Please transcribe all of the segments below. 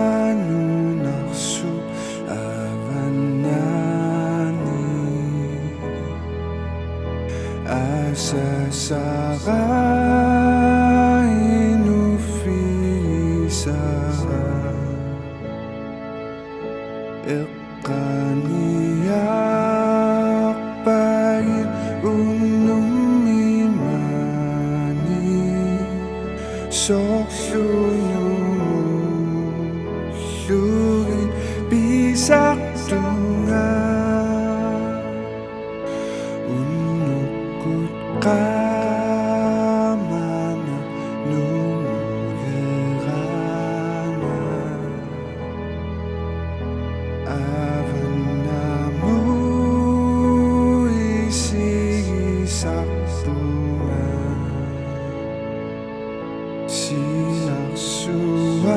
Nunangaanu naksu avanani asasakainu fisaha iqaniyak pain unumimani Soksyunumusurin bisak tunga Unukut kamana numulerana Avanamu isigisak tunga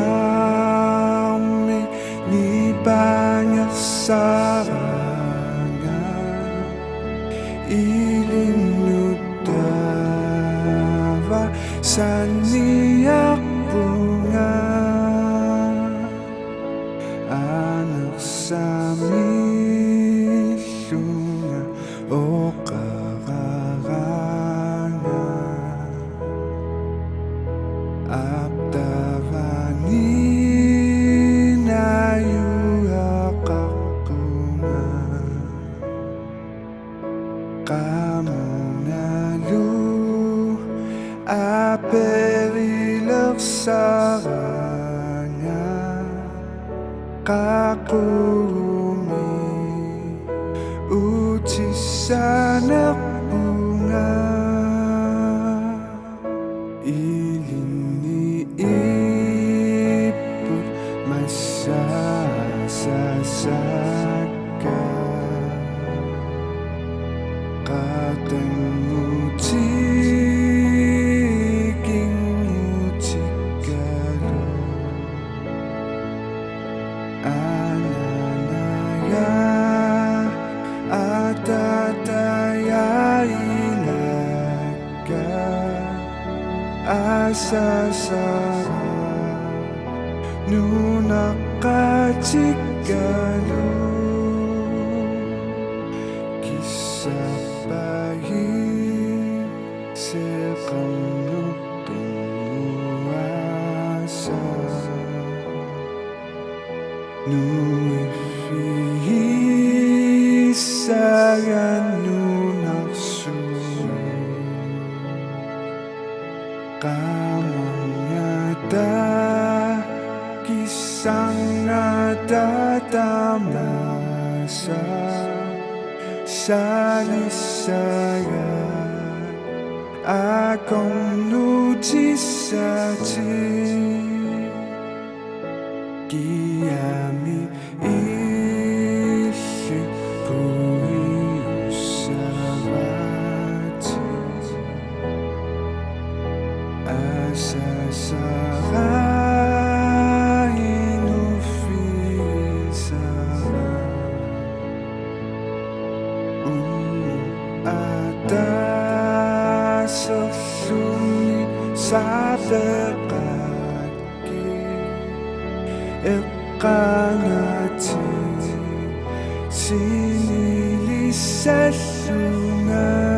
Sinaksuami ni banyak sarangan Ilinudava saniyak bunga Anak samilunga o kararanga Aptavani nayuhakakunga Kamunalu aperilaksaranya Kakumi utisanak bunga Iliniiput masasasaka Katangutiging utikalu Ananaya atataya ilaga Asasara nunakachikalu Kisapahin sekamnutumuasa Nuifisagan nunaksu Kamangata kisang natatamasa Salisaya akong nutisati Kiyami isip puriusavati Asasakainu fisava Atasasunit sa pekaki Ikanati sinili sa sunga